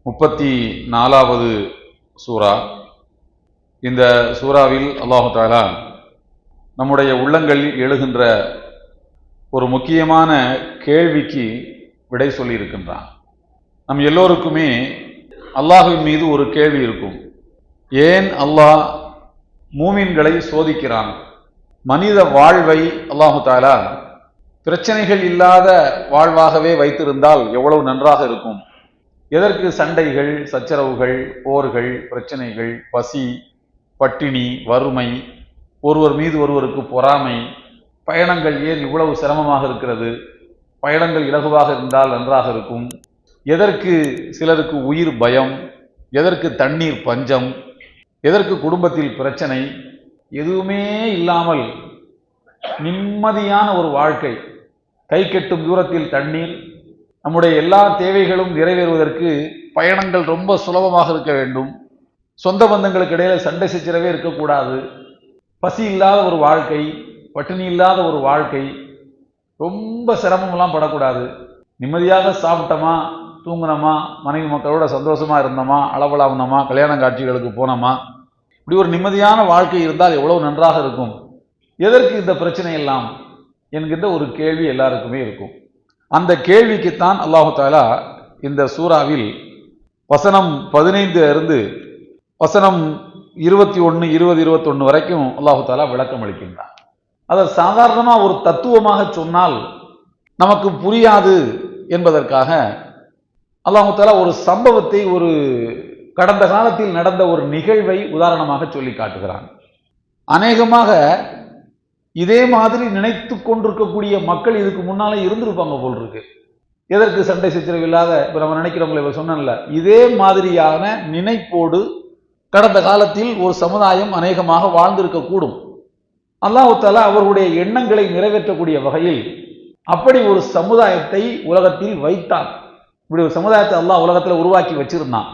34வது சூரா. இந்த சூறாவில் அல்லாஹு தஆலா நம்முடைய உள்ளங்களில் எழுகின்ற ஒரு முக்கியமான கேள்விக்கு விடை சொல்லி இருக்கின்றான். நம் எல்லோருக்குமே அல்லாஹ்வின் மீது ஒரு கேள்வி இருக்கும். ஏன் அல்லாஹ் மூமின்களை சோதிக்கிறான்? மனித வாழ்வை அல்லாஹு தஆலா பிரச்சனைகள் இல்லாத வாழ்வாகவே வைத்திருந்தால் எவ்வளவு நன்றாக இருக்கும். எதற்கு சண்டைகள், சச்சரவுகள், போர்கள், பிரச்சனைகள், பசி, பட்டினி, வறுமை, ஒருவர் மீது ஒருவருக்கு பொறாமை, பயணங்கள் ஏன் இவ்வளவு சிரமமாக இருக்கிறது? பயணங்கள் இலகுவாக இருந்தால் நன்றாக இருக்கும். எதற்கு சிலருக்கு உயிர் பயம்? எதற்கு தண்ணீர் பஞ்சம்? எதற்கு குடும்பத்தில் பிரச்சனை? எதுவுமே இல்லாமல் நிம்மதியான ஒரு வாழ்க்கை, கை கெட்டும் தூரத்தில் தண்ணீர், நம்முடைய எல்லா தேவைகளும் நிறைவேறுவதற்கு பயணங்கள் ரொம்ப சுலபமாக இருக்க வேண்டும். சொந்த பந்தங்களுக்கு இடையில சண்டை சச்சரவே இருக்கக்கூடாது. பசி இல்லாத ஒரு வாழ்க்கை, பட்டினி இல்லாத ஒரு வாழ்க்கை, ரொம்ப சிரமம்லாம் படக்கூடாது. நிம்மதியாக சாப்பிட்டோமா, தூங்கினோமா, மனைவி மக்களோட சந்தோஷமா இருந்தோமா, அளவலாவுனோமா, கல்யாண காட்சிகளுக்கு போனோமா, இப்படி ஒரு நிம்மதியான வாழ்க்கை இருந்தால் எவ்வளவு நன்றாக இருக்கும். எதற்கு இந்த பிரச்சனை எல்லாம் என்கின்ற ஒரு கேள்வி எல்லாருக்குமே இருக்கும். அந்த கேள்விக்குத்தான் அல்லாஹு தஆலா இந்த சூறாவில் வசனம் 15 இருந்து வசனம் 21, 20, 21 வரைக்கும் அல்லாஹு தஆலா விளக்கம் அளிக்கின்றார். அதை சாதாரணமா ஒரு தத்துவமாக சொன்னால் நமக்கு புரியாது என்பதற்காக அல்லாஹு தஆலா ஒரு சம்பவத்தை, ஒரு கடந்த காலத்தில் நடந்த ஒரு நிகழ்வை உதாரணமாக சொல்லி காட்டுகிறான். அநேகமாக இதே மாதிரி நினைத்து கொண்டிருக்கக்கூடிய மக்கள் இதுக்கு முன்னாலே இருந்திருப்பாங்க போல் இருக்கு. எதற்கு சண்டை சச்சரவு இல்லாத, இப்ப நம்ம நினைக்கிறவங்களை சொன்னல, இதே மாதிரியான நினைப்போடு கடந்த காலத்தில் ஒரு சமுதாயம் அநேகமாக வாழ்ந்திருக்க கூடும். அல்லாஹு தஆலா அவர்களுடைய எண்ணங்களை நிறைவேற்றக்கூடிய வகையில் அப்படி ஒரு சமுதாயத்தை உலகத்தில் வைத்தான். இப்படி ஒரு சமுதாயத்தை அல்லாஹ் உலகத்தில் உருவாக்கி வச்சிருந்தான்.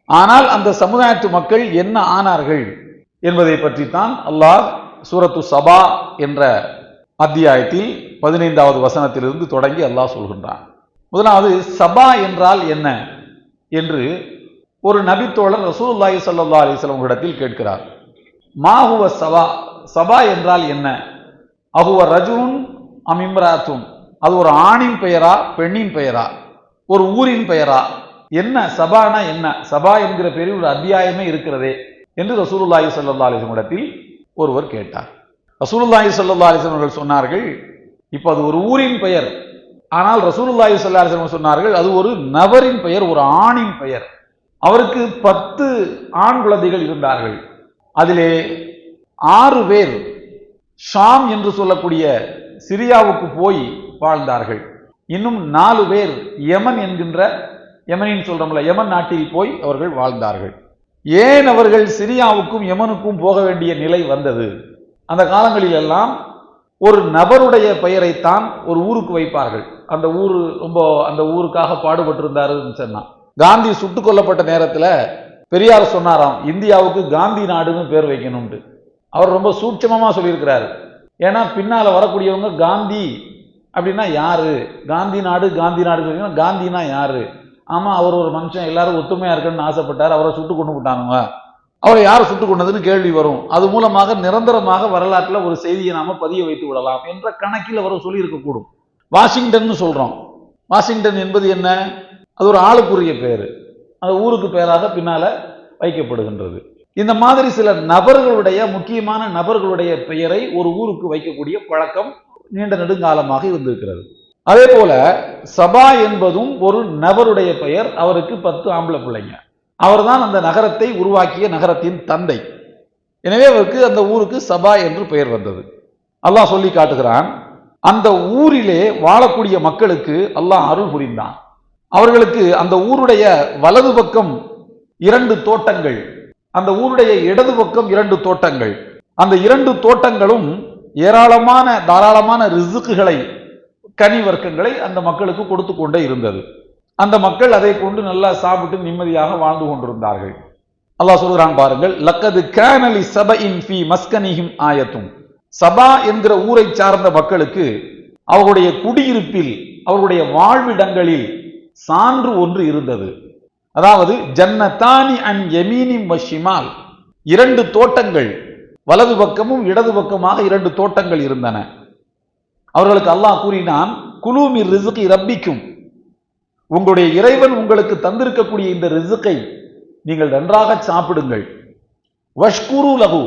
ஆனால் அந்த சமுதாயத்து மக்கள் என்ன ஆனார்கள் என்பதை பற்றித்தான் அல்லாஹ் சூரத்து சபா என்ற அத்தியாயத்தில் 15வது வசனத்திலிருந்து தொடங்கி அல்லாஹ் சொல்கின்றான். முதலாவது, சபா என்றால் என்ன என்று ஒரு நபித்தோழர் ரசூலுல்லாஹி ஸல்லல்லாஹு அலைஹி வஸல்லம் இடத்தில் கேட்கிறார். மா ஹுவ சபா, சபா என்றால் என்ன? அஹுவ ரஜுலுன் அம் இம்ராத்துன், அது ஒரு ஆணின் பெயரா பெண்ணின் பெயரா, ஒரு ஊரின் பெயரா? என்ன சபானா என்ன? சபா என்கிற பெயரில் ஒரு அத்தியாயமே இருக்கிறதே என்று ரசூலுல்லாஹி ஸல்லல்லாஹு அலைஹி வஸல்லம் இடத்தில் ஒருவர் கேட்டார். ரசூலுல்லாஹி ஸல்லல்லாஹு அலைஹி வஸல்லம் அவர்கள் சொன்னார்கள், இப்ப அது ஒரு ஊரின் பெயர். ஆனால் ரசூலுல்லாஹி ஸல்லல்லாஹு அலைஹி வஸல்லம் சொன்னார்கள், அது ஒரு நபரின் பெயர், ஒரு ஆணின் பெயர். அவருக்கு 10 ஆண் குழந்தைகள் இருந்தார்கள். அதிலே 6 பேர் ஷாம் என்று சொல்லக்கூடிய சிரியாவுக்கு போய் வாழ்ந்தார்கள். இன்னும் 4 பேர் யமன் என்கின்ற, யமனின் சொல்றோம்ல, யமன் நாட்டில் போய் அவர்கள் வாழ்ந்தார்கள். ஏன் அவர்கள் சிரியாவுக்கும் யமனுக்கும் போக வேண்டிய நிலை வந்தது? அந்த காலங்களில் எல்லாம் ஒரு நபருடைய பெயரைத்தான் ஒரு ஊருக்கு வைப்பார்கள். அந்த ஊர் ரொம்ப அந்த ஊருக்காக பாடுபட்டிருந்தாருன்னு சொன்னா, காந்தி சுட்டுக் கொல்லப்பட்ட நேரத்தில் பெரியார் சொன்னாராம், இந்தியாவுக்கு காந்தி நாடுன்னு பேர் வைக்கணும்ட்டு. அவர் ரொம்ப சூட்சமமா சொல்லியிருக்கிறாரு. ஏன்னா பின்னால வரக்கூடியவங்க காந்தி அப்படின்னா யாரு, காந்தி நாடு காந்தி நாடு சொல்லிங்கன்னா காந்தினா யாரு? ஆமா, அவர் ஒரு மனுஷன், எல்லாரும் ஒத்துமையா இருக்குன்னு ஆசைப்பட்டார், அவரை சுட்டு கொண்டு விட்டானுங்க, அவரை யார் சுட்டு கொண்டதுன்னு கேள்வி வரும். அது மூலமாக நிரந்தரமாக வரலாற்றில் ஒரு செய்தியை நாம பதிய வைத்து விடலாம் என்ற கணக்கில் அவர் சொல்லி இருக்கக்கூடும். வாஷிங்டன் சொல்றோம். வாஷிங்டன் என்பது என்ன? அது ஒரு ஆளுக்குரிய பேரு, அந்த ஊருக்கு பேராக பின்னால வைக்கப்படுகின்றது. இந்த மாதிரி சில நபர்களுடைய, முக்கியமான நபர்களுடைய பெயரை ஒரு ஊருக்கு வைக்கக்கூடிய பழக்கம் நீண்ட நெடுங்காலமாக இருந்திருக்கிறது. அதே போல சபா என்பதும் ஒரு நபருடைய பெயர். அவருக்கு 10 ஆம்பளை பிள்ளைங்க. அவர்தான் அந்த நகரத்தை உருவாக்கிய நகரத்தின் தந்தை. எனவே அவருக்கு அந்த ஊருக்கு சபா என்று பெயர் வந்தது. அல்லாஹ் சொல்லி காட்டுகிறான், அந்த ஊரிலே வாழக்கூடிய மக்களுக்கு அல்லாஹ் அருள் புரிந்தான். அவர்களுக்கு அந்த ஊருடைய வலது பக்கம் 2 தோட்டங்கள், அந்த ஊருடைய இடது பக்கம் 2 தோட்டங்கள். அந்த 2 தோட்டங்களும் ஏராளமான தாராளமான ரிசுக்குகளை, கனி வர்க்கங்களை அந்த மக்களுக்கு கொடுத்து கொண்டே இருந்தது. அந்த மக்கள் அதை கொண்டு நல்லா சாப்பிட்டு நிம்மதியாக வாழ்ந்து கொண்டிருந்தார்கள். அல்லாஹ் சொல்கிறான் பாருங்கள், லக்கது கான லி சபஇன் ஃபீ மஸ்கனிஹிம் ஆயத்தும். சபா என்கிற ஊரை சார்ந்த மக்களுக்கு அவர்களுடைய குடியிருப்பில், அவர்களுடைய வாழ்விடங்களில் சான்று ஒன்று இருந்தது. அதாவது ஜன்னதானி அன் யமீனின் வஷிமால், இரண்டு தோட்டங்கள், வலது பக்கமும் இடது பக்கமாக இரண்டு தோட்டங்கள் இருந்தன. அவர்களுக்கு அல்லாஹ் கூறினான், குலூ மிர் ரிஸ்கி ரப்பிக்கும், உங்களுடைய இறைவன் உங்களுக்கு தந்திருக்கக்கூடிய இந்த ரிஸ்கை நீங்கள் நன்றாக சாப்பிடுங்கள். வஷ்குரு லஹு,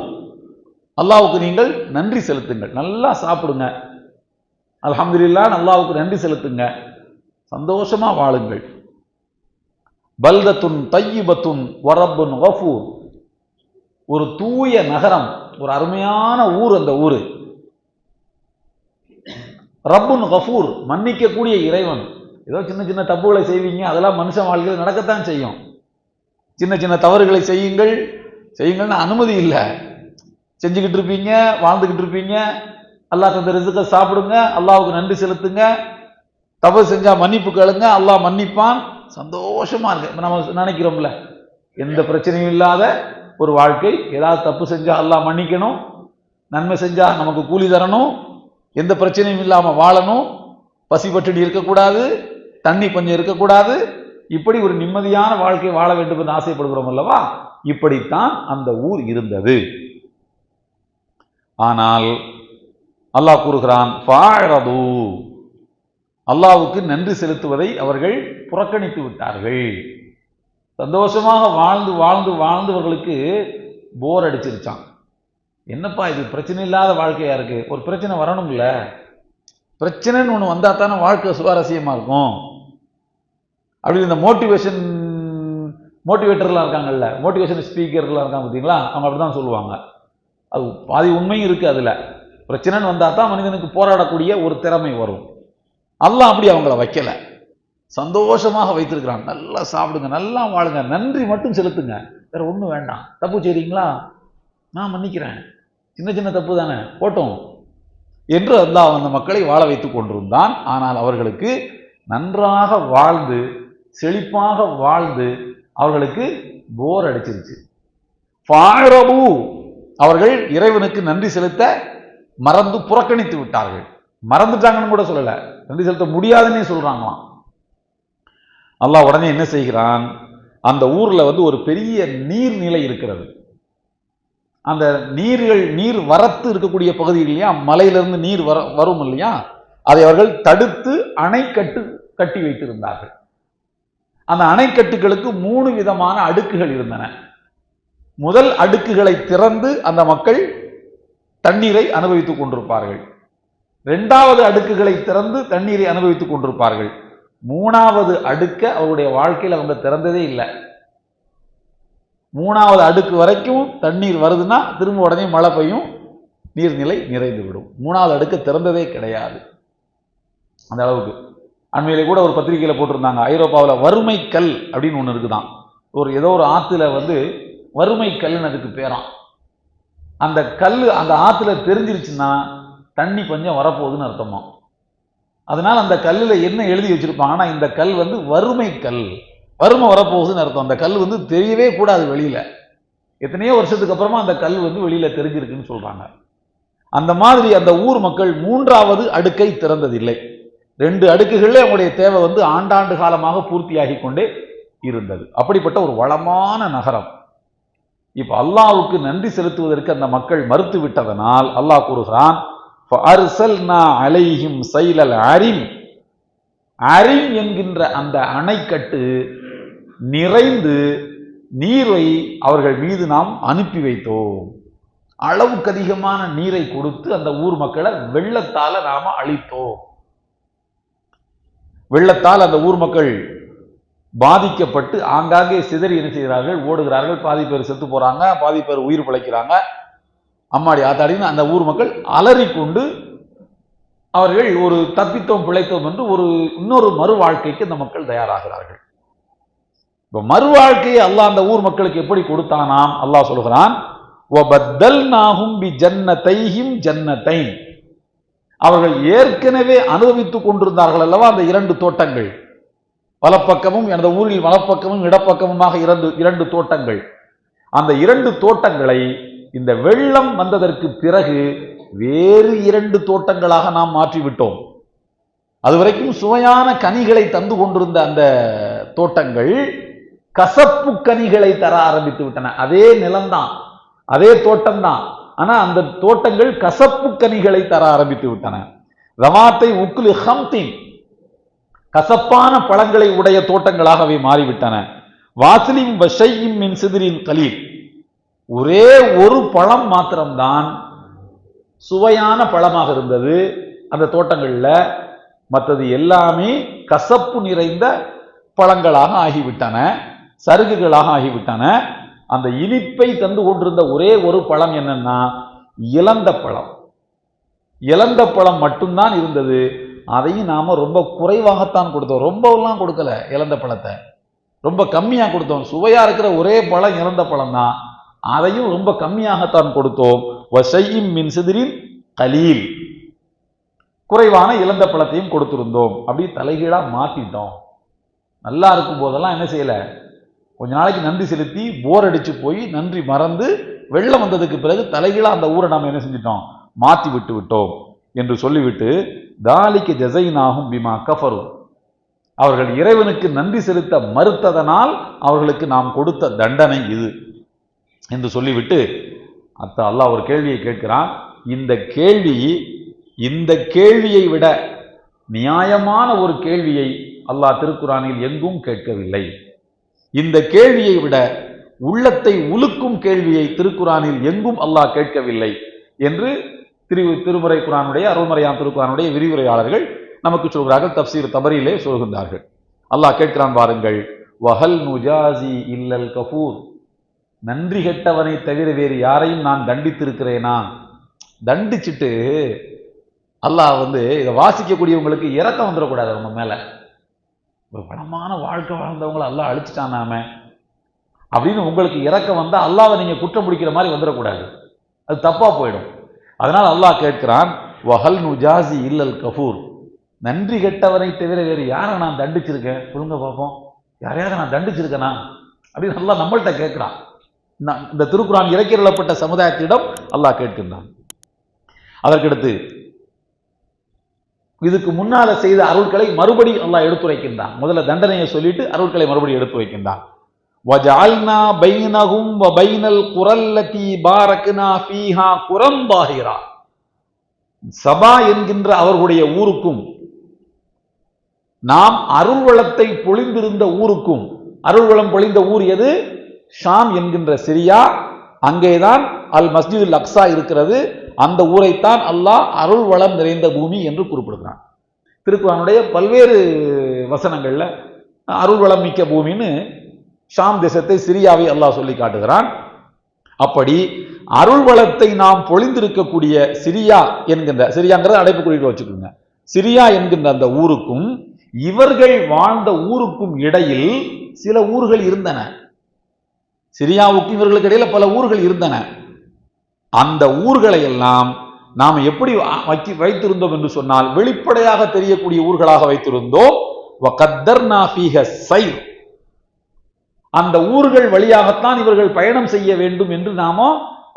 அல்லாஹ்வுக்கு நீங்கள் நன்றி செலுத்துங்கள். நல்லா சாப்பிடுங்க, அல்ஹம்துலில்லாஹ், அல்லாஹ்வுக்கு நன்றி செலுத்துங்க, சந்தோஷமா வாழுங்கள். பல்தத்துன் தய்யிபத்துன் வரப்புன் கஃபூர், ஒரு தூய நகரம், ஒரு அருமையான ஊர் அந்த ஊர். ரப்புன் கஃபூர், மன்னிக்கக்கூடிய இறைவன். ஏதோ சின்ன சின்ன தப்புகளை செய்வீங்க, அதெல்லாம் மனுஷன் வாழ்க்கையில் நடக்கத்தான் செய்யும். சின்ன சின்ன தவறுகளை செய்யுங்கள்னு அனுமதி இல்லை. செஞ்சுக்கிட்டு இருப்பீங்க, வாழ்ந்துக்கிட்டு இருப்பீங்க. அல்லாஹ் தந்த ரிஸ்கை சாப்பிடுங்க, அல்லாஹ்வுக்கு நன்றி செலுத்துங்க, தவறு செஞ்சா மன்னிப்பு கேளுங்க, அல்லாஹ் மன்னிப்பான், சந்தோஷமா இருக்கு. நம்ம நினைக்கிறோம்ல, எந்த பிரச்சனையும் இல்லாத ஒரு வாழ்க்கை. ஏதாவது தப்பு செஞ்சா அல்லாஹ் மன்னிக்கணும், நன்மை செஞ்சா நமக்கு கூலி தரணும், எந்த பிரச்சனையும் இல்லாம வாழணும், பசி பட்டினி இருக்கக்கூடாது, தண்ணி பஞ்சம் இருக்கக்கூடாது, இப்படி ஒரு நிம்மதியான வாழ்க்கை வாழ வேண்டும் என்று ஆசைப்படுகிறோம் அல்லவா? இப்படித்தான் அந்த ஊர் இருந்தது. ஆனால் அல்லாஹ் கூறுகிறான், ஃபாரது, அல்லாஹ்வுக்கு நன்றி செலுத்துவதை அவர்கள் புறக்கணித்து விட்டார்கள். சந்தோஷமாக வாழ்ந்து வாழ்ந்து வாழ்ந்தவர்களுக்கு போர் அடிச்சிருச்சான். என்னப்பா இது பிரச்சனை இல்லாத வாழ்க்கையா இருக்கு, ஒரு பிரச்சனை வரணும்ல, பிரச்சனைன்னு ஒன்று வந்தா தானே வாழ்க்கை சுவாரஸ்யமா இருக்கும். அப்படி இந்த மோட்டிவேட்டர்லாம் இருக்காங்கல்ல, மோட்டிவேஷன் ஸ்பீக்கர்லாம் இருக்காங்க பார்த்தீங்களா, அவங்க அப்படிதான் சொல்லுவாங்க. அது பாதி உண்மையும் இருக்கு. அதுல பிரச்சனைன்னு வந்தா தான் மனிதனுக்கு போராடக்கூடிய ஒரு திறமை வரும். அல்லாஹ் அப்படி அவங்கள வைக்கல, சந்தோஷமாக வைத்திருக்கிறான். நல்லா சாப்பிடுங்க, நல்லா வாழுங்க, நன்றி மட்டும் செலுத்துங்க, வேற ஒன்றும் வேண்டாம். தப்பு செய்றீங்களா, நான் மன்னிக்கிறேன், சின்ன சின்ன தப்பு தானே, போட்டோம் என்று அல்லாஹ் அந்த மக்களை வாழ வைத்துக் கொண்டிருந்தான். ஆனால் அவர்களுக்கு நன்றாக வாழ்ந்து செழிப்பாக வாழ்ந்து அவர்களுக்கு போர் அடிச்சிருச்சு. ஃபாரபு, அவர்கள் இறைவனுக்கு நன்றி செலுத்த மறந்து புறக்கணித்து விட்டார்கள். மறந்துட்டாங்கன்னு கூட சொல்லல, நன்றி செலுத்த முடியாதுன்னே சொல்றாங்களாம். அல்லாஹ் உடனே என்ன செய்கிறான், அந்த ஊர்ல ஒரு பெரிய நீர்நிலை இருக்கிறது. அந்த நீர் வரத்து இருக்கக்கூடிய பகுதி இல்லையா, மலையிலிருந்து நீர் வரும் இல்லையா, அதை அவர்கள் தடுத்து அணைக்கட்டு கட்டி வைத்திருந்தார்கள். அந்த அணைக்கட்டுகளுக்கு 3 விதமான அடுக்குகள் இருந்தன. முதல் அடுக்குகளை திறந்து அந்த மக்கள் தண்ணீரை அனுபவித்துக் கொண்டிருப்பார்கள். 2வது அடுக்குகளை திறந்து தண்ணீரை அனுபவித்துக் கொண்டிருப்பார்கள். 3வது அடுக்க அவருடைய வாழ்க்கையில் அவங்க திறந்ததே இல்லை. 3வது அடுக்கு வரைக்கும் தண்ணீர் வருதுன்னா திரும்ப உடனே மழை பெய்யும், நீர்நிலை நிறைந்து விடும். 3வது அடுக்கு திறந்ததே கிடையாது. அந்த அளவுக்கு அண்மையிலே கூட ஒரு பத்திரிகையில போட்டிருந்தாங்க, ஐரோப்பாவில் வறுமை கல் அப்படின்னு ஒன்று இருக்குதான். ஏதோ ஒரு ஆற்றுல வறுமை கல்லுன்னு அதுக்கு பேராம். அந்த கல் அந்த ஆற்றுல தெரிஞ்சிருச்சுன்னா தண்ணி பஞ்சம் வரப்போகுதுன்னு அர்த்தமா. அதனால அந்த கல்லில் என்ன எழுதி வச்சிருப்பாங்கன்னா, இந்த கல் வறுமை கல், வறுமை வரப்போகுதுன்னு அர்த்தம். அந்த கல் தெரியவே கூடாது வெளியில. எத்தனையோ வருஷத்துக்கு அப்புறமா அந்த கல் வெளியில தெரிஞ்சிருக்குன்னு சொல்றாங்க. அந்த மாதிரி அந்த ஊர் மக்கள் 3வது அடுக்கை திறந்ததில்லை. 2 அடுக்குகளில் அவங்களுடைய தேவை ஆண்டாண்டு காலமாக பூர்த்தியாகி கொண்டே இருந்தது. அப்படிப்பட்ட ஒரு வளமான நகரம். இப்ப அல்லாஹ்வுக்கு நன்றி செலுத்துவதற்கு அந்த மக்கள் மறுத்து விட்டதனால் அல்லாஹ் கூறுகிறான், ஃபஅர்சல்னா அலைஹிம் சைலல் அரிம், அரிம் என்கின்ற அந்த அணைக்கட்டு நிறைந்து நீரை அவர்கள் மீது நாம் அனுப்பி வைத்தோம். அளவுக்கு அதிகமான நீரை கொடுத்து அந்த ஊர் மக்களை வெள்ளத்தால நாம அழித்தோம். வெள்ளத்தால் அந்த ஊர் மக்கள் பாதிக்கப்பட்டு ஆங்காங்கே சிதறி என்ன செய்கிறார்கள், ஓடுகிறார்கள். பாதி பேர் செத்து போறாங்க, பாதி பேர் உயிர் பிழைக்கிறாங்க. அம்மாடி ஆத்தாடின்னு அந்த ஊர் மக்கள் அலறிக்கொண்டு அவர்கள் ஒரு தப்பித்தோம் பிழைத்தோம் என்று இன்னொரு மறு வாழ்க்கைக்கு அந்த மக்கள் தயாராகிறார்கள். இப்ப மறு வாழ்க்கையை அல்லாஹ் அந்த ஊர் மக்களுக்கு எப்படி கொடுத்தானாம், அல்லாஹ் சொல்கிறான், வபத்தல்நாஹும் பிஜன்னதைஹிம் ஜன்னதைன், அவர்கள் ஏற்கனவே அனுபவித்துக் கொண்டிருந்தார்கள் அல்லவா அந்த 2 தோட்டங்கள், வலப்பக்கமும் அந்த ஊரில் வலப்பக்கமும் இடப்பக்கமுமாக 2 தோட்டங்கள். அந்த 2 தோட்டங்களை இந்த வெள்ளம் வந்ததற்கு பிறகு வேறு 2 தோட்டங்களாக நாம் மாற்றிவிட்டோம். அதுவரைக்கும் சுவையான கனிகளை தந்து கொண்டிருந்த அந்த தோட்டங்கள் கசப்பு கனிகளை தர ஆரம்பித்து விட்டன. அதே நிலம்தான், அதே தோட்டம்தான், ஆனா அந்த தோட்டங்கள் கசப்பு கனிகளை தர ஆரம்பித்து விட்டன. ரவாத்தை உக்குலு ஹம்தின், கசப்பான பழங்களை உடைய தோட்டங்களாகவே மாறிவிட்டன. வாசிலிம் வஷையும் மின் சிதிரின் கலீல், ஒரே ஒரு பழம் மாத்திரம்தான் சுவையான பழமாக இருந்தது அந்த தோட்டங்கள்ல. மற்றது எல்லாமே கசப்பு நிறைந்த பழங்களாக ஆகிவிட்டன, சருகுகளாக ஆகிவிட்டன. அந்த இனிப்பை தந்து கொண்டிருந்த ஒரே ஒரு பழம் என்னன்னா இலந்த பழம். இலந்த பழம் மட்டும்தான் இருந்தது. அதையும் நாம ரொம்ப குறைவாகத்தான் கொடுத்தோம், ரொம்பலாம் கொடுக்கல. இலந்த பழத்தை ரொம்ப கம்மியா கொடுத்தோம். சுவையா இருக்கிற ஒரே பழம் இலந்த பழம் தான், அதையும் ரொம்ப கம்மியாகத்தான் கொடுத்தோம். வஷையும் மின் சிதிரின் கலீல், குறைவான இலந்த பழத்தையும் கொடுத்திருந்தோம். அப்படி தலைகீழா மாத்திட்டோம். நல்லா இருக்கும் போதெல்லாம் என்ன செய்யல, கொஞ்ச நாளைக்கு நன்றி செலுத்தி போர் அடிச்சு போய் நன்றி மறந்து வெள்ளம் வந்ததுக்கு பிறகு தலைகீழா அந்த ஊரை நாம் என்ன செஞ்சிட்டோம், மாத்தி விட்டு விட்டோம் என்று சொல்லிவிட்டு, தாலிக்கு ஜஸைனாஹும் பிமா கஃபரு, அவர்கள் இறைவனுக்கு நன்றி செலுத்த மறுத்ததனால் அவர்களுக்கு நாம் கொடுத்த தண்டனை இது என்று சொல்லிவிட்டு அல்லாஹ் ஒரு கேள்வியை கேட்கிறான். இந்த கேள்வியை விட நியாயமான ஒரு கேள்வியை அல்லாஹ் திருக்குரானில் எங்கும் கேட்கவில்லை. இந்த கேள்வியை விட உள்ளத்தை உலுக்கும் கேள்வியை திருக்குரானில் எங்கும் அல்லாஹ் கேட்கவில்லை என்று திருமுறை குரானுடைய அருள்மறையாம் திருக்குரானுடைய விரிவுரையாளர்கள் நமக்கு சொல்கிறார்கள். தப்சீர் தபரியிலே சொல்கின்றார்கள். அல்லாஹ் கேட்கிறான் பாருங்கள், வஹல் நுஜாசி இல்லல் கஃபூர், நன்றி கெட்டவனை தவிர வேறு யாரையும் நான் தண்டித்திருக்கிறேனா? தண்டிச்சுட்டு அல்லாஹ் இதை வாசிக்கக்கூடியவங்களுக்கு இறக்கம் வந்துடக்கூடாது. அவங்க மேல ஒரு பலமான வாழ்க்கை வாழ்ந்தவங்களை அல்லாஹ் அழிச்சிட்டானாம அப்படின்னு உங்களுக்கு இறக்கம் வந்தா அல்லாவை நீங்க குற்றம் பிடிக்கிற மாதிரி வந்துடக்கூடாது, அது தப்பா போயிடும். அதனால அல்லாஹ் கேட்கிறான், வஹல் நுஜாசி இல்லல் கஃபூர், நன்றி கெட்டவனை தவிர வேறு யாரை நான் தண்டிச்சிருக்கேன் சொல்லுங்க பார்ப்போம், யாரையாவது நான் தண்டிச்சிருக்கேனா அப்படின்னு அல்லாஹ் நம்மள்கிட்ட கேட்கிறான். இந்த திருக்குரான் இறக்கிடப்பட்ட சமுதாயத்திடம் அல்லாஹ் கேட்கின்றான். அதற்கடுத்து இதுக்கு முன்னால செய்த அருள்களை மறுபடி அல்லாஹ் எடுத்துரைக்கின்றான். முதல்ல தண்டனையை சொல்லிட்டு அருள்களை மறுபடி எடுத்து வைக்கின்றான். வஜஅல்னா பைனஹும் வ பைனல் குரல்லதி பாரக்னா ஃபீஹா குரம் பாஹிரா, சபா என்கின்ற அவர்களுடைய ஊருக்கும் நாம் அருள்வளத்தை பொழிந்திருந்த ஊருக்கும், அருள்வளம் பொழிந்த ஊர் எது? ஷாம் என்கின்ற சிரியா. அங்கேதான் அல் மஸ்ஜிதுல் அக்ஸா இருக்கிறது. அந்த ஊரைத்தான் அல்லாஹ் அருள் வளம் நிறைந்த பூமி என்று குறிப்பிடுகிறான். திருக்குரானுடைய பல்வேறு வசனங்கள்ல அருள் வளம் மிக்க பூமின்னு ஷாம் தேசத்தை, சிரியாவை அல்லாஹ் சொல்லி காட்டுகிறான். அப்படி அருள் வளத்தை நாம் பொழிந்திருக்கக்கூடிய சிரியா என்கின்ற, சிரியாங்கிறத அடைப்பு குறிப்பிட்டு வச்சுக்கோங்க, சிரியா என்கின்ற அந்த ஊருக்கும் இவர்கள் வாழ்ந்த ஊருக்கும் இடையில் சில ஊர்கள் இருந்தன. சிரியாவுக்கும் இவர்களுக்கு இடையில பல ஊர்கள் இருந்தன. அந்த ஊர்களை எல்லாம் நாம் எப்படி வைத்திருந்தோம் என்று சொன்னால், வெளிப்படையாக தெரியக்கூடிய ஊர்களாக வைத்திருந்தோம். அந்த ஊர்கள் வழியாகத்தான் இவர்கள் பயணம் செய்ய வேண்டும் என்று நாம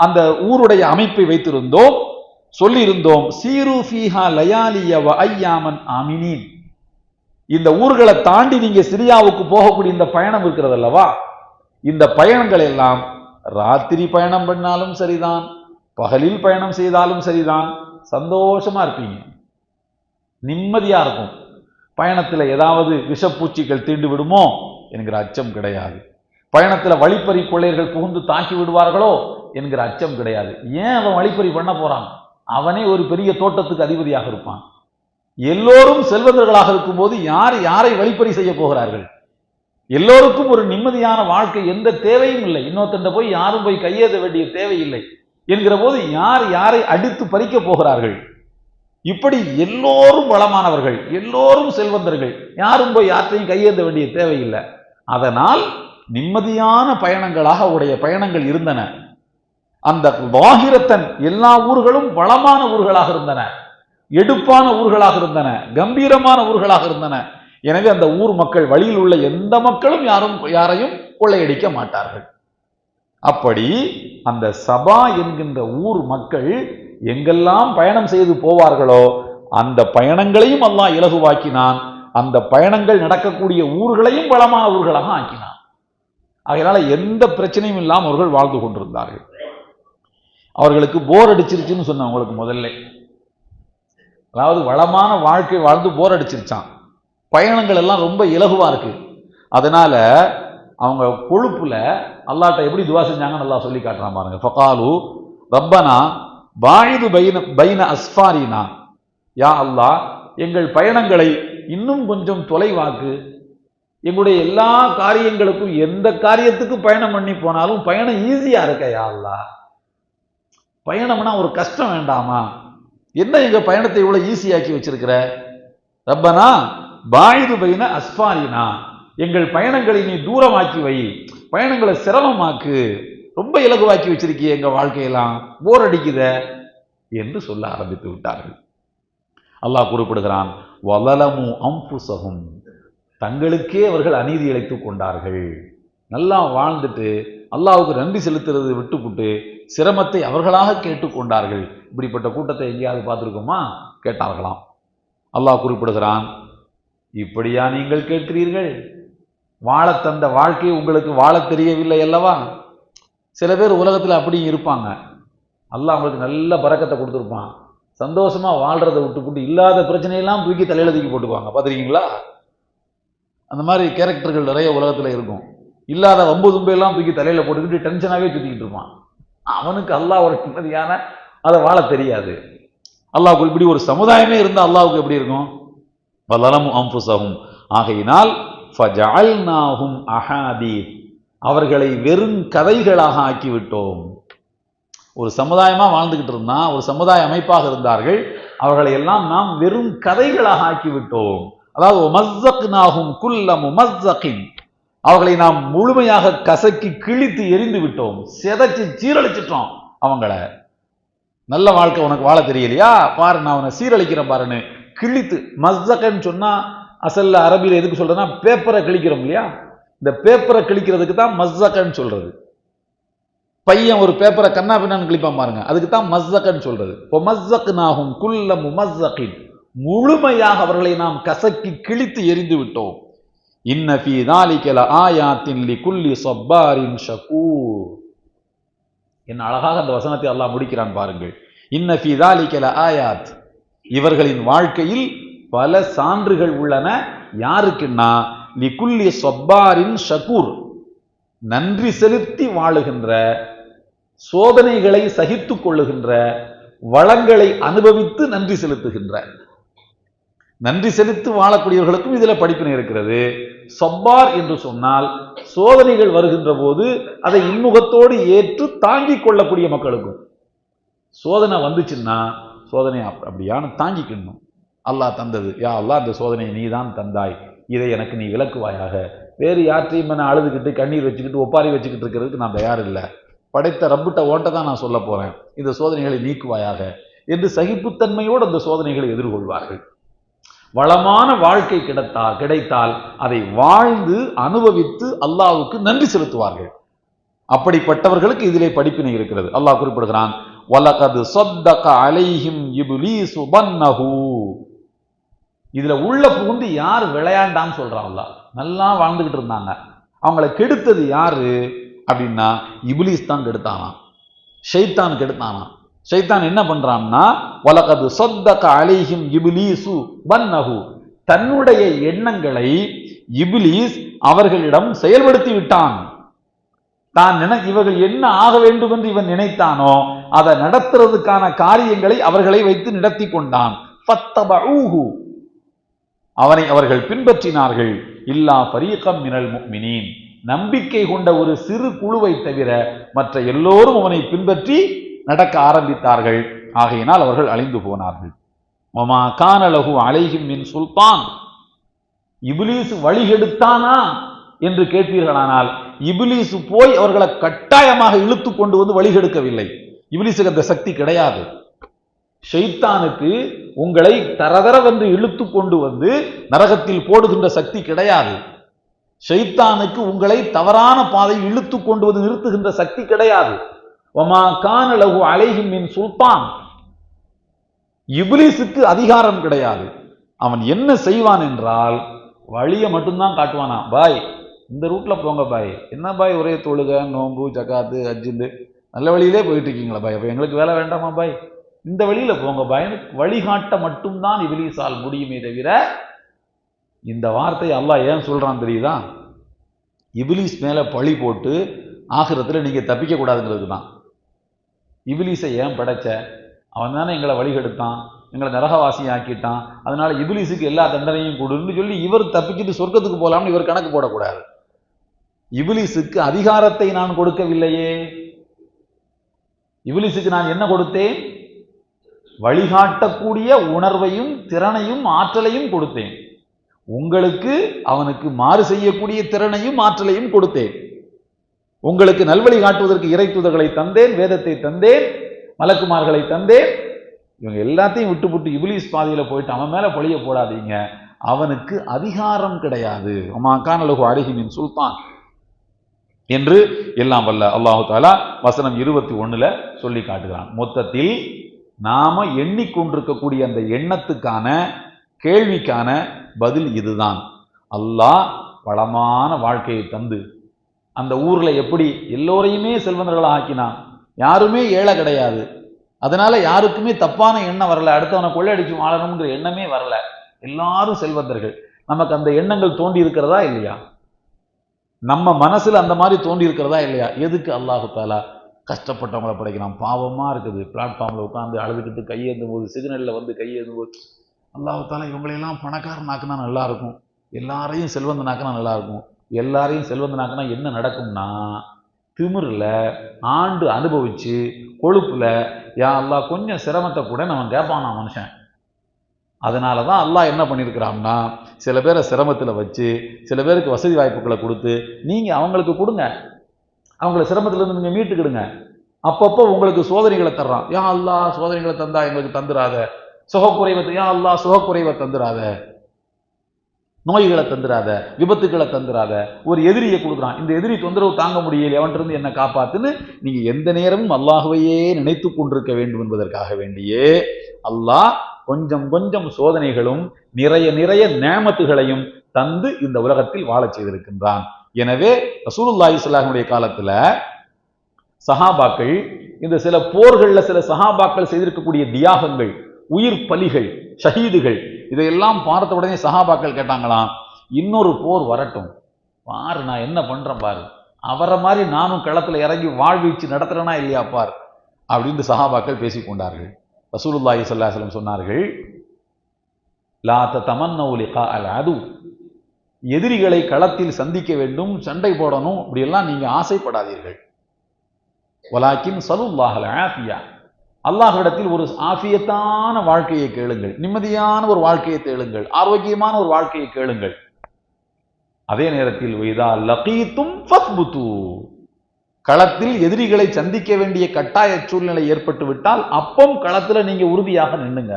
அந்த ஊருடைய அமைப்பை வைத்திருந்தோம், சொல்லி இருந்தோம். சீரு ஃபீஹா லயாலிய வ ஐயாமன் ஆமினீன், இந்த ஊர்களை தாண்டி நீங்க சிரியாவுக்கு போகக்கூடிய இந்த பயணம் இருக்கிறது அல்லவா, இந்த பயணங்கள் எல்லாம் ராத்திரி பயணம் பண்ணாலும் சரிதான், பகலில் பயணம் செய்தாலும் சரிதான், சந்தோஷமா இருப்பீங்க, நிம்மதியா இருக்கும். பயணத்துல ஏதாவது விஷப்பூச்சிகள் தீண்டு விடுமோ என்கிற அச்சம் கிடையாது. பயணத்துல வழிப்பறி கொள்ளையர்கள் புகுந்து தாக்கி விடுவார்களோ என்கிற அச்சம் கிடையாது. ஏன் அவன் வழிப்பறி பண்ண போறான்? அவனே ஒரு பெரிய தோட்டத்துக்கு அதிபதியாக இருப்பான். எல்லோரும் செல்வந்தர்களாக இருக்கும் போது யார் யாரை வழிப்பறி செய்ய போகிறார்கள்? எல்லோருக்கும் ஒரு நிம்மதியான வாழ்க்கை, எந்த தேவையும் இல்லை, இன்னொருத்தண்ட போய் யாரும் போய் கையேற்ற வேண்டிய தேவையில்லை என்கிற போது யார் யாரை அடித்து பறிக்க போகிறார்கள்? இப்படி எல்லோரும் வளமானவர்கள், எல்லோரும் செல்வந்தர்கள், யாரும் போய் யாற்றையும் கையேற்ற வேண்டிய தேவையில்லை. அதனால் நிம்மதியான பயணங்களாக உடைய பயணங்கள் இருந்தன. அந்த வாகிரத்தன் எல்லா ஊர்களும் வளமான ஊர்களாக இருந்தன, எடுப்பான ஊர்களாக இருந்தன, கம்பீரமான ஊர்களாக இருந்தன. எனவே அந்த ஊர் மக்கள், வழியில் உள்ள எந்த மக்களும் யாரையும் கொள்ளையடிக்க மாட்டார்கள். அப்படி அந்த சபா என்கின்ற ஊர் மக்கள் எங்கெல்லாம் பயணம் செய்து போவார்களோ அந்த பயணங்களையும் அல்லாஹ் இலகுவாக்கினான். அந்த பயணங்கள் நடக்கக்கூடிய ஊர்களையும் வளமான ஊர்களாக ஆக்கினான். அதனால எந்த பிரச்சனையும் இல்லாமல் அவர்கள் வாழ்ந்து கொண்டிருந்தார்கள். அவர்களுக்கு போர் அடிச்சிருச்சுன்னு சொன்னேன் உங்களுக்கு முதல்ல. அதாவது வளமான வாழ்க்கை வாழ்ந்து போர் அடிச்சிருச்சான். பயணங்கள் எல்லாம் ரொம்ப இலகுவா இருக்கு. அதனால அவங்க கொழுப்புல அல்லாஹ்ட்ட எப்படி துவா செஞ்சாங்கன்னு அல்லாஹ் சொல்லி காட்டுறான் பாருங்க. ஃபகாலு ரப்பனா பாயிது பைன அஸ்ஃபாரினா, யா அல்லாஹ் எங்கள் பயணங்களை இன்னும் கொஞ்சம் தொலைவாக்கு. எங்களுடைய எல்லா காரியங்களுக்கும் எந்த காரியத்துக்கு பயணம் பண்ணி போனாலும் பயணம் ஈஸியா இருக்க யா அல்லாஹ். பயணம்னா ஒரு கஷ்டம் வேண்டாமா? என்ன எங்க பயணத்தை இவ்வளவு ஈஸியாக்கி வச்சிருக்கிற? ரப்பனா பாயிது பைன அஸ்ஃபாரினா, எங்கள் பயணங்களை நீ தூரமாக்கி வை, பயணங்களை சிரமமாக்கு, ரொம்ப இலகுவாக்கி வச்சிருக்கிய எங்க வாழ்க்கையெல்லாம், போர் அடிக்குத என்று சொல்ல ஆரம்பித்து விட்டார்கள். அல்லாஹ் குறிப்பிடுகிறான், வலலமு அம்புசஹும், தங்களுக்கே அவர்கள் அநீதி இழைத்துக் கொண்டார்கள். நல்லா வாழ்ந்துட்டு அல்லாஹ்வுக்கு நன்றி செலுத்துறது விட்டுப்புட்டு சிரமத்தை அவர்களாக கேட்டுக்கொண்டார்கள். இப்படிப்பட்ட கூட்டத்தை எங்கேயாவது பார்த்துருக்கோமா? கேட்டார்களாம். அல்லாஹ் குறிப்பிடுகிறான், இப்படியா நீங்கள் கேட்கிறீர்கள்? வாழ தந்த வாழ்க்கை உங்களுக்கு வாழ தெரியவில்லை அல்லவா? சில பேர் உலகத்தில் அப்படி இருப்பாங்க. அல்லாஹ் அவங்களுக்கு நல்ல பரக்கத்தை கொடுத்துருப்பான், சந்தோஷமா வாழ்றதை விட்டுப்புட்டு இல்லாத பிரச்சனையெல்லாம் தூக்கி தலையில தூக்கி போட்டுக்குவாங்க. பார்த்துருக்கீங்களா? அந்த மாதிரி கேரக்டர்கள் நிறைய உலகத்தில் இருக்கும். இல்லாத வம்பு தும்பையெல்லாம் தூக்கி தலையில போட்டுக்கிட்டு டென்ஷனாகவே சுற்றிக்கிட்டு இருப்பான். அவனுக்கு அல்லாஹ் ஒரு நிம்மதியான அதை வாழ தெரியாது. அல்லாஹ்வுக்கு இப்படி ஒரு சமுதாயமே இருந்தால் அல்லாஹ்வுக்கு எப்படி இருக்கும்? வலலமு அம்புசஹும், ஆகையினால் ஃபஜஅல்நாஹும் அஹாதீத், அவர்களை வெறும் கதைகளாக ஆக்கிவிட்டோம். ஒரு சமுதாயமா வாழ்ந்துகிட்டு இருந்தா, ஒரு சமுதாய அமைப்பாக இருந்தார்கள், அவர்களை எல்லாம் நாம் வெறும் கதைகளாக ஆக்கிவிட்டோம். அதாவது மஸ்ஸக்னாஹும் குல்ல முமஸ்ஸகின், அவர்களை நாம் முழுமையாக கசக்கி கிழித்து எரிந்து விட்டோம், செதைச்சு சீரழிச்சிட்டோம் அவங்கள. நல்ல வாழ்க்கை உனக்கு வாழ தெரியலையா பாரு, நான் அவனை சீரழிக்கிறேன் பாருன்னு கிழித்து. மஸ்ஸகன்னு சொன்னா அசல்ல அரபியில் எதுக்கு சொல்றதுன்னா பேப்பரை கிழிக்கிறோம் இல்லையா, இந்த பேப்பரை கிழிக்கிறதுக்கு தான் மஸ்ஸகன்னு சொல்றது. பையன் ஒரு பேப்பரை கண்ணா பின்னான்னு கிழிப்பான் பாருங்க, அதுக்கு தான் மஸ்ஸகன்னு சொல்றது. மஸ்ஸக்னாஹும் குல்ல முமஸ்ஸகின், முழுமையாக அவர்களை நாம் கசக்கி கிழித்து எரிந்து விட்டோம். இன்ன ஃபீ ذلك லஆயாத்தின் லிகுல்லி ஸப்பாரின் ஷகூர். என்ன அழகாக அந்த வசனத்தை அல்லாஹ் முடிக்கிறான் பாருங்கள். இன்ன ஃபீ ذلك லஆயாத், இவர்களின் வாழ்க்கையில் பல சான்றுகள் உள்ளன. யாருக்குன்னா லிகுல்லி ஸப்பாரின் ஷகூர், நன்றி செலுத்தி வாழுகின்ற, சோதனைகளை சகித்துக் கொள்ளுகின்ற, வளங்களை அனுபவித்து நன்றி செலுத்துகின்ற, நன்றி செலுத்தி வாழக்கூடியவர்களுக்கும் இதுல படிப்பினை இருக்கிறது. சப்பார் என்று சொன்னால் சோதனைகள் வருகின்ற போது அதை இன்முகத்தோடு ஏற்று தாங்கிக் கொள்ளக்கூடிய மக்களுக்கும். சோதனை வந்துச்சுன்னா சோதனை அப்படியான தாங்கிக்கணும். அல்லாஹ் தந்தது, யா அல்லாஹ் இந்த சோதனையை நீ தான் தந்தாய், இதை எனக்கு நீ விளக்குவாயாக. வேறு யாற்றையும் நான் அழுதுகிட்டு கண்ணீர் வச்சுக்கிட்டு ஒப்பாரி வச்சுக்கிட்டு இருக்கிறதுக்கு நான் தயார் இல்லை. படைத்த ரப்பிட்ட ஓட்ட தான் நான் சொல்ல போறேன், இந்த சோதனைகளை நீக்குவாயாக என்று சகிப்புத்தன்மையோடு அந்த சோதனைகளை எதிர்கொள்வார்கள். வளமான வாழ்க்கை கிடைத்தால் அதை வாழ்ந்து அனுபவித்து அல்லாஹ்வுக்கு நன்றி செலுத்துவார்கள். அப்படிப்பட்டவர்களுக்கு இதிலே படிப்பினை இருக்கிறது. அல்லாஹ் குறிப்பிடுகிறான், வலகத் ஸத்தக அலைஹிம் இப்லீசு பன்னஹு. இதுல உள்ள புகுந்து யார் விளையாண்டான்னு சொல்றான் அல்லாஹ். நல்லா வாழ்ந்துகிட்டு இருந்தாங்க, அவங்களை கெடுத்தது யாரு அப்படின்னா இப்லீஸ் தான் கெடுத்தானா, ஷைத்தான் கெடுத்தானா. ஷைத்தான் என்ன பண்றான்னா, வலகத் ஸத்தக அலைஹிம் இப்லீசு பன்னஹு, தன்னுடைய எண்ணங்களை இப்லீஸ் அவர்களிடம் செயல்படுத்தி விட்டான். தான் இவர்கள் என்ன ஆக வேண்டும் என்று இவன் நினைத்தானோ அதை நடத்துறதுக்கான காரியங்களை அவர்களை வைத்து நடத்தி கொண்டான். ஃபத்தபஊஹு, அவனை அவர்கள் பின்பற்றினார்கள். இல்லா ஃபரீகம் மினல் முஃமினீன், நம்பிக்கை கொண்ட ஒரு சிறு குழுவை தவிர மற்ற எல்லோரும் அவனை பின்பற்றி நடக்க ஆரம்பித்தார்கள். ஆகையினால் அவர்கள் அழிந்து போனார்கள். வமா கான லஹு அலைஹிம் மின் சுல்தான், இப்லீஸ் வழிகெடுத்தானா என்று கேட்பீர்களானால் இப்லீஸ் போய் அவர்களை கட்டாயமாக இழுத்து கொண்டு வந்து வழிகெடுக்கவில்லை. இப்லீஸுக்கு அந்த சக்தி கிடையாது. ஷைத்தானுக்கு உங்களை தரதரவென்று இழுத்து கொண்டு வந்து நரகத்தில் போடுகின்ற சக்தி கிடையாது. ஷைத்தானுக்கு உங்களை தவறான பாதையில் இழுத்து கொண்டு வந்து நிறுத்துகின்ற சக்தி கிடையாது. வமா கான லஹு அலைஹிம் மின் சுல்தான், இப்லீஸுக்கு அதிகாரம் கிடையாது. அவன் என்ன செய்வான் என்றால் வழியை மட்டும்தான் காட்டுவானா. பாய் இந்த ரூட்ல போங்க பாய். என்ன பாய் ஒரே தொழுக நோம்பு ஜகாத்து அஜிந்து நல்ல வழியிலே போயிட்டு இருக்கீங்களா பாய், அப்போ எங்களுக்கு வேலை வேண்டாமா பாய், இந்த வழியில போங்க பாய்னு வழிகாட்ட மட்டும்தான் இபிலீஸால் முடியுமே தவிர. இந்த வார்த்தையை அல்லாஹ் ஏன் சொல்றான் தெரியுதா? இபிலீஸ் மேல பழி போட்டு ஆகிரத்தில் நீங்க தப்பிக்க கூடாதுங்கிறது தான். இபிலீஸை ஏன் படைச்ச? அவன் தானே எங்களை வழிகெடுத்தான், எங்களை நரகவாசி ஆக்கிட்டான், அதனால இபிலீஸுக்கு எல்லா தண்டனையும் கொடுன்னு சொல்லி இவர் தப்பிக்கிட்டு சொர்க்கத்துக்கு போகலாம்னு இவர் கணக்கு போடக்கூடாது. இபிலீஸுக்கு அதிகாரத்தை நான் கொடுக்கவில்லையே. இபிலீஸுக்கு நான் என்ன கொடுத்தேன்? வழிகாட்டக்கூடிய உணர்வையும் திறனையும் ஆற்றலையும் கொடுத்தேன். உங்களுக்கு அவனுக்கு மாறு செய்யக்கூடிய திறனையும் ஆற்றலையும் கொடுத்தேன். உங்களுக்கு நல்வழி காட்டுவதற்கு இறை தூதர்களை தந்தேன், வேதத்தை தந்தேன், மலக்குமார்களை தந்தேன். இவங்க எல்லாத்தையும் விட்டுவிட்டு இபிலீஸ் பாதையில போயிட்டு அவன் மேல பழிய போடாதீங்க. அவனுக்கு அதிகாரம் கிடையாது. அமாக்கான லகு அழகிமின் சுல்தான் என்று எல்லாம் வல்ல அல்லாஹு தாலா வசனம் 21 சொல்லி காட்டுகிறான். மொத்தத்தில் நாம எண்ணிக்கொண்டிருக்கக்கூடிய அந்த எண்ணத்துக்கான கேள்விக்கான பதில் இதுதான். அல்லாஹ் வளமான வாழ்க்கையை தந்து அந்த ஊர்ல எப்படி எல்லோரையுமே செல்வந்தர்களாக ஆக்கினான், யாருமே ஏழை கிடையாது, அதனால யாருக்குமே தப்பான எண்ணம் வரல, அடுத்தவனை கொள்ளையடிச்சு வாழணுங்கிற எண்ணமே வரல, எல்லாரும் செல்வந்தர்கள். நமக்கு அந்த எண்ணங்கள் தோண்டி இருக்கிறதா இல்லையா? நம்ம மனசுல அந்த மாதிரி தோண்டி இருக்கிறதா இல்லையா? எதுக்கு அல்லாஹு தாலா கஷ்டப்பட்டவங்களை படைக்கிறான்? பாவமா இருக்குது. பிளாட்ஃபார்ம்ல உட்காந்து அழுதுகிட்டு கையேந்தும் போது, சிக்னல்ல வந்து கையேந்தும் போது அல்லாஹு தாலா இவங்களையெல்லாம் பணக்காரனாக்குனா நல்லா இருக்கும், எல்லாரையும் செல்வந்தனாக்குனா நல்லா இருக்கும். எல்லாரையும் செல்வந்தனாக்குனா என்ன நடக்கும்னா, திமிரில் ஆண்டு அனுபவிச்சு கொழுப்புல யா அல்லாஹ் கொஞ்சம் சிரமத்தை கூட நம்ம கேட்பானா மனுஷன். அதனால தான் அல்லாஹ் என்ன பண்ணியிருக்கிறான்னா, சில பேரை சிரமத்தில் வச்சு சில பேருக்கு வசதி வாய்ப்புகளை கொடுத்து நீங்கள் அவங்களுக்கு கொடுங்க, அவங்கள சிரமத்திலேருந்து நீங்கள் மீட்டுக்கிடுங்க. அப்பப்போ உங்களுக்கு சோதனைகளை தர்றான். யா அல்லாஹ் சோதனைகளை தந்தா எங்களுக்கு தந்துடாத, சுகக்குறைவை யா அல்லாஹ் சுகக்குறைவை தந்துடாத, நோய்களை தந்துடாத, விபத்துக்களை தந்துடாத. ஒரு எதிரியை கொடுக்குறான், இந்த எதிரி தொந்தரவு தாங்க முடியல, அவன்கிட்ட என்ன காப்பாத்துன்னு நீங்க எந்த நேரமும் அல்லாஹுவையே நினைத்து கொண்டிருக்க வேண்டும் என்பதற்காக வேண்டியே அல்லாஹ் கொஞ்சம் கொஞ்சம் சோதனைகளும் நிறைய நிறைய நேமத்துகளையும் தந்து இந்த உலகத்தில் வாழச் செய்திருக்கின்றான். எனவே ரசூலுல்லாஹி ஸல்லல்லாஹு அலைஹி வஸல்லம் காலத்துல சஹாபாக்கள் இந்த சில போர்கள்ல சில சஹாபாக்கள் செய்திருக்கக்கூடிய தியாகங்கள், உயிர் பலிகள், ஷஹீதுகள், இதையெல்லாம் பார்த்த உடனே சஹாபாக்கள் கேட்டாங்களாம், இன்னொரு போர் வரட்டும் பாரு, நான் என்ன பண்றேன் பாரு, அவரை மாதிரி நானும் களத்துல இறங்கி வாழ்வீச்சு நடத்துறேனா இல்லையா பார் அப்படின்னு சஹாபாக்கள் பேசிக்கொண்டார்கள். ரசூலுல்லாஹி ஸல்லல்லாஹு அலைஹி வஸல்லம் சொன்னார்கள், லா ததமன்னவு லிகா அல் அது, எதிரிகளை களத்தில் சந்திக்க வேண்டும், சண்டை போடணும் இப்படியெல்லாம் நீங்க ஆசைப்படாதீர்கள். வலாக்கின் ஸலுல்லாஹல் ஆஃபியா, அல்லாஹ்விடத்தில் ஒரு ஆஃபியத்தான வாழ்க்கையை கேளுங்கள், நிம்மதியான ஒரு வாழ்க்கையை தேடுங்கள், ஆரோக்கியமான ஒரு வாழ்க்கையை கேளுங்கள். அதே நேரத்தில் வைதா லகீத்தும் ஃபத்புது, களத்தில் எதிரிகளை சந்திக்க வேண்டிய கட்டாய சூழ்நிலை ஏற்பட்டு விட்டால் அப்பம் களத்துல நீங்க உறுதியாக நின்னுங்க.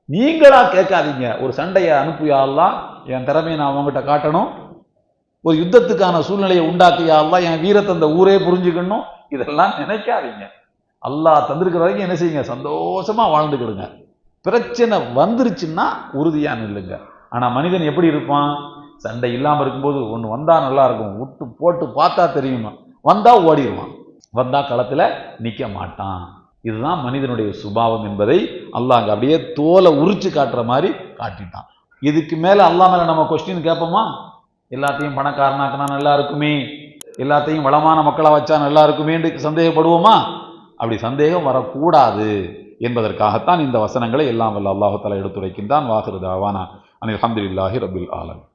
நீங்களா கேட்காதீங்க, ஒரு சண்டையை அனுப்பியா அல்லாஹ், என் திறமையை நான் அவங்ககிட்ட காட்டணும், ஒரு யுத்தத்துக்கான சூழ்நிலையை உண்டாக்கியா அல்லாஹ், என் வீரத்தை அந்த ஊரே புரிஞ்சுக்கணும், இதெல்லாம் நினைக்காதீங்க. அல்லாஹ் தந்திருக்கிற வரைக்கும் என்ன செய்யுங்க, சந்தோஷமா வாழ்ந்துக்கிடுங்க. பிரச்சனை வந்துருச்சுன்னா உறுதியா நில்லுங்க. ஆனா மனிதன் எப்படி இருப்பான், சண்டை இல்லாம இருக்கும்போது ஒண்ணு வந்தா நல்லா இருக்கும், விட்டு போட்டு பார்த்தா தெரியுமா, வந்தா ஓடிடுவான், வந்தா களத்துல நிக்க மாட்டான். இதுதான் மனிதனுடைய சுபாவம் என்பதை அல்லாஹ் அங்க அப்படியே தோலை உரிச்சு காட்டுற மாதிரி காட்டிட்டான். இதுக்கு மேல அல்லாஹ் மேல நம்ம கொஸ்டின் கேட்போமா? எல்லாத்தையும் பணக்காரனாக்குனா நல்லா இருக்குமே, எல்லாத்தையும் வளமான மக்களா வச்சா நல்லா இருக்குமே என்று சந்தேகப்படுவோமா? அப்படி சந்தேகம் வரக்கூடாது என்பதற்காகத்தான் இந்த வசனங்களை எல்லாம் வல்ல அல்லாஹ் தஆலா எடுத்துரைக்கின்றான். வாஹிரு தாவானா அனில் ஹம்துலில்லாஹி ரப்பில் ஆலமீன்.